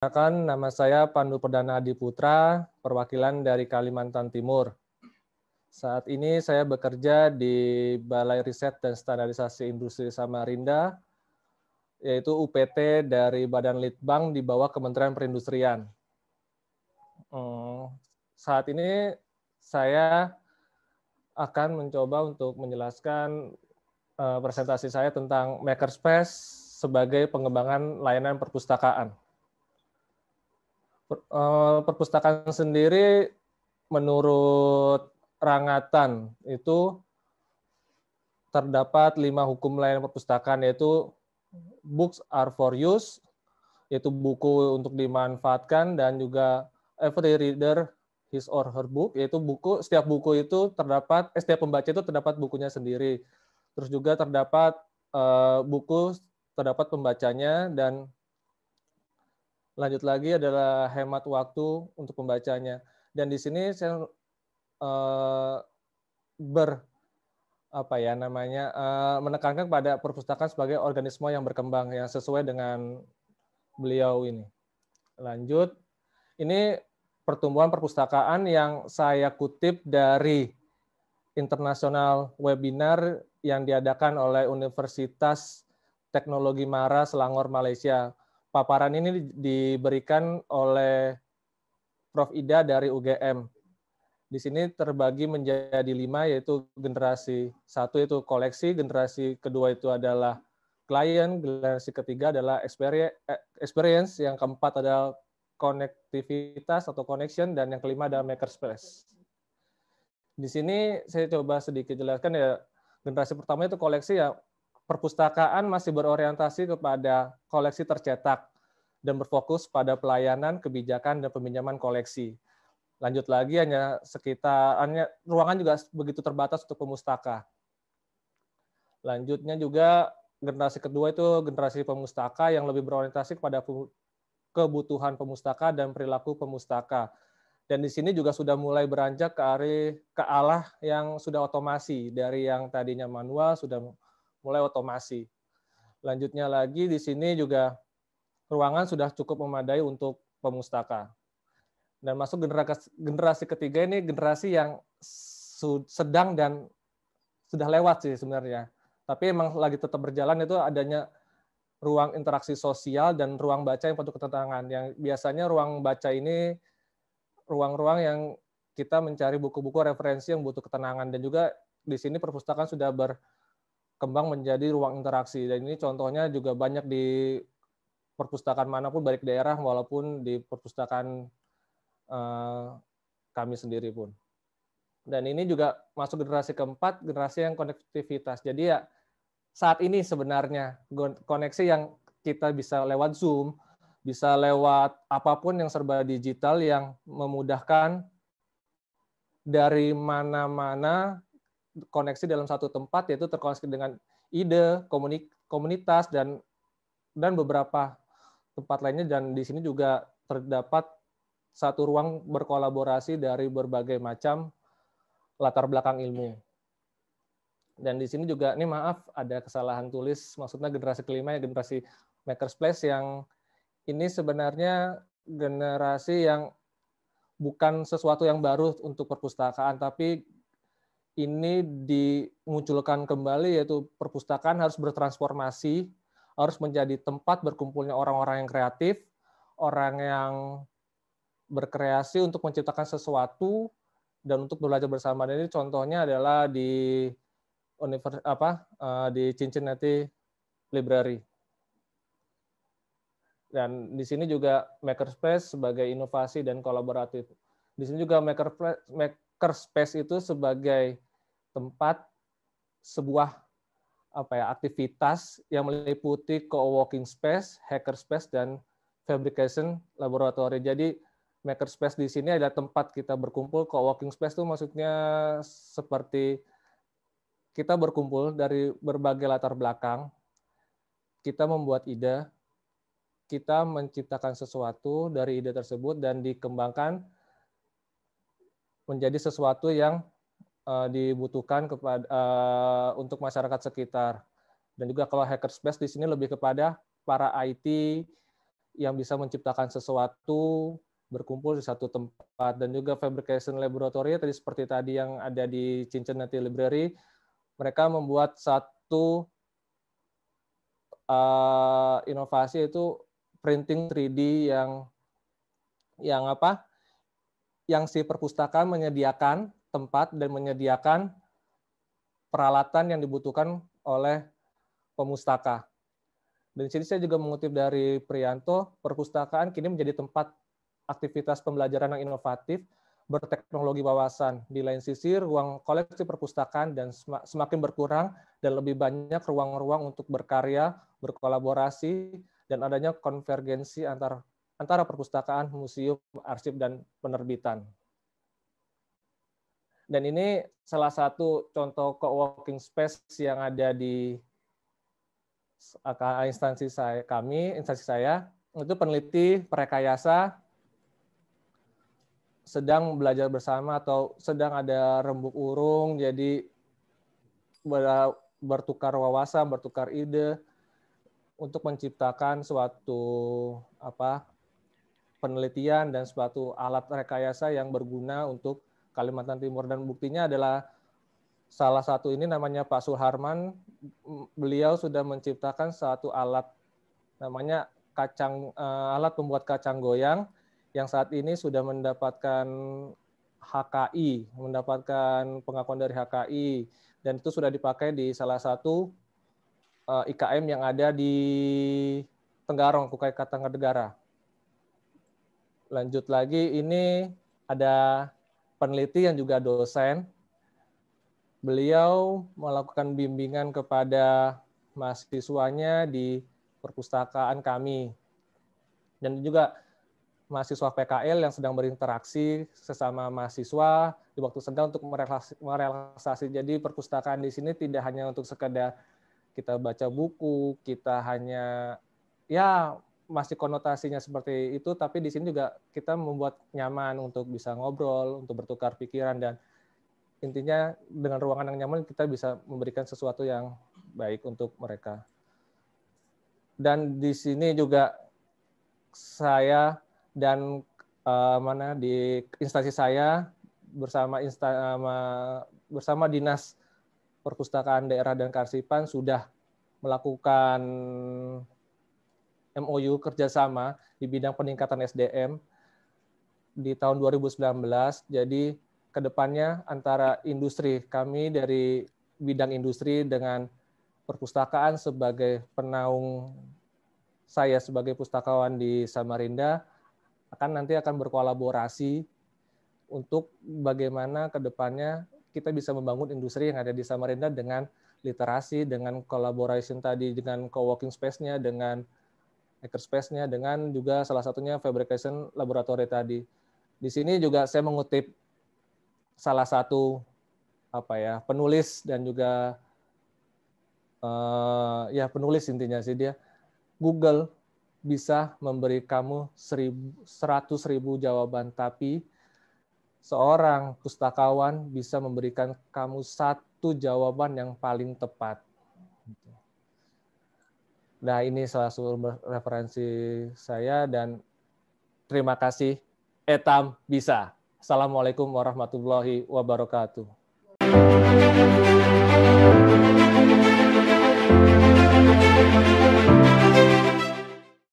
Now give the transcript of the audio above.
Perkenalkan, nama saya Pandu Perdana Adiputra, perwakilan dari Kalimantan Timur. Saat ini saya bekerja di Balai Riset dan Standarisasi Industri Samarinda, yaitu UPT dari Badan Litbang di bawah Kementerian Perindustrian. Saat ini saya akan mencoba untuk menjelaskan presentasi saya tentang Makerspace sebagai pengembangan layanan perpustakaan. Perpustakaan sendiri menurut Rangatan itu terdapat 5 hukum layanan perpustakaan, yaitu books are for use, yaitu buku untuk dimanfaatkan, dan juga every reader his or her book, yaitu buku, setiap buku itu terdapat, setiap pembaca itu terdapat bukunya sendiri. Terus juga terdapat buku, terdapat pembacanya, dan lanjut lagi adalah hemat waktu untuk pembacanya. Dan di sini saya menekankan pada perpustakaan sebagai organisme yang berkembang yang sesuai dengan beliau ini. Lanjut, ini pertumbuhan perpustakaan yang saya kutip dari internasional webinar yang diadakan oleh Universitas Teknologi Mara Selangor, Malaysia. Paparan ini diberikan oleh Prof. Ida dari UGM. Di sini terbagi menjadi 5, yaitu generasi 1 itu koleksi, generasi kedua itu adalah klien, generasi ketiga adalah experience, yang keempat adalah konektivitas atau connection, dan yang kelima adalah makerspace. Di sini saya coba sedikit jelaskan ya, generasi pertama itu koleksi ya, perpustakaan masih berorientasi kepada koleksi tercetak dan berfokus pada pelayanan, kebijakan, dan peminjaman koleksi. Lanjut lagi, hanya ruangan juga begitu terbatas untuk pemustaka. Lanjutnya juga generasi kedua itu generasi pemustaka yang lebih berorientasi kepada kebutuhan pemustaka dan perilaku pemustaka. Dan di sini juga sudah mulai beranjak ke arah yang sudah otomasi, dari yang tadinya manual sudah mulai otomasi. Lanjutnya lagi di sini juga ruangan sudah cukup memadai untuk pemustaka. Dan masuk generasi ketiga ini generasi yang sedang dan sudah lewat sih sebenarnya. Tapi emang lagi tetap berjalan, itu adanya ruang interaksi sosial dan ruang baca yang penuh ketenangan. Yang biasanya ruang baca ini ruang-ruang yang kita mencari buku-buku referensi yang butuh ketenangan, dan juga di sini perpustakaan sudah berkembang menjadi ruang interaksi. Dan ini contohnya juga banyak di perpustakaan manapun, baik daerah walaupun di perpustakaan kami sendiri pun. Dan ini juga masuk generasi keempat, generasi yang konektivitas. Jadi ya saat ini sebenarnya koneksi yang kita bisa lewat Zoom, bisa lewat apapun yang serba digital, yang memudahkan dari mana-mana koneksi dalam satu tempat, yaitu terkoneksi dengan ide, komunitas, dan beberapa tempat lainnya. Dan di sini juga terdapat satu ruang berkolaborasi dari berbagai macam latar belakang ilmu. Dan di sini juga, ini maaf ada kesalahan tulis, maksudnya generasi kelima ya, generasi Makerspace, yang ini sebenarnya generasi yang bukan sesuatu yang baru untuk perpustakaan, tapi ini dimunculkan kembali, yaitu perpustakaan harus bertransformasi, harus menjadi tempat berkumpulnya orang-orang yang kreatif, orang yang berkreasi untuk menciptakan sesuatu dan untuk belajar bersama. Dan ini contohnya adalah di Cincinnati Library. Dan di sini juga Makerspace sebagai inovasi dan kolaboratif. Di sini juga Makerspace itu sebagai tempat sebuah aktivitas yang meliputi co-working space, hackerspace, dan fabrication laboratory. Jadi Makerspace di sini adalah tempat kita berkumpul. Co-working space itu maksudnya seperti kita berkumpul dari berbagai latar belakang, kita membuat ide, kita menciptakan sesuatu dari ide tersebut dan dikembangkan menjadi sesuatu yang dibutuhkan untuk masyarakat sekitar. Dan juga kalau hackerspace di sini lebih kepada para IT yang bisa menciptakan sesuatu berkumpul di satu tempat, dan juga fabrication laboratory tadi seperti tadi yang ada di Cincinnati Library, mereka membuat satu inovasi itu printing 3D yang apa? Yang si perpustakaan menyediakan tempat dan menyediakan peralatan yang dibutuhkan oleh pemustaka. Dan di sini saya juga mengutip dari Priyanto, perpustakaan kini menjadi tempat aktivitas pembelajaran yang inovatif, berteknologi wawasan. Di lain sisi, ruang koleksi perpustakaan dan semakin berkurang dan lebih banyak ruang-ruang untuk berkarya, berkolaborasi, dan adanya konvergensi antara perpustakaan, museum, arsip, dan penerbitan. Dan ini salah satu contoh co-working space yang ada di instansi saya, itu peneliti perekayasa sedang belajar bersama atau sedang ada rembuk urung, jadi bertukar wawasan, bertukar ide untuk menciptakan suatu penelitian dan suatu alat rekayasa yang berguna untuk Kalimantan Timur. Dan buktinya adalah salah satu ini namanya Pak Suharman, beliau sudah menciptakan satu alat namanya alat pembuat kacang goyang yang saat ini sudah mendapatkan HKI, mendapatkan pengakuan dari HKI, dan itu sudah dipakai di salah satu IKM yang ada di Tenggarong, Kukai Kartanegara. Lanjut lagi, ini ada peneliti yang juga dosen. Beliau melakukan bimbingan kepada mahasiswanya di perpustakaan kami. Dan juga mahasiswa PKL yang sedang berinteraksi sesama mahasiswa di waktu senggang untuk merelaksasi. Jadi perpustakaan di sini tidak hanya untuk sekedar kita baca buku, kita hanya masih konotasinya seperti itu, tapi di sini juga kita membuat nyaman untuk bisa ngobrol, untuk bertukar pikiran, dan intinya dengan ruangan yang nyaman kita bisa memberikan sesuatu yang baik untuk mereka. Dan di sini juga saya dan di instansi saya bersama Dinas Perpustakaan Daerah dan Kearsipan sudah melakukan MOU kerjasama di bidang peningkatan SDM di tahun 2019. Jadi kedepannya antara industri, kami dari bidang industri dengan perpustakaan sebagai penaung, saya sebagai pustakawan di Samarinda nanti akan berkolaborasi untuk bagaimana kedepannya kita bisa membangun industri yang ada di Samarinda dengan literasi, dengan collaboration tadi, dengan co-working space-nya, dengan makerspace-nya, dengan juga salah satunya fabrication laboratory tadi. Di sini juga saya mengutip salah satu penulis dan juga penulis, intinya sih dia, Google bisa memberi kamu 100.000 jawaban, tapi seorang pustakawan bisa memberikan kamu satu jawaban yang paling tepat. Nah, ini salah satu referensi saya, dan terima kasih. Etam bisa. Assalamualaikum warahmatullahi wabarakatuh.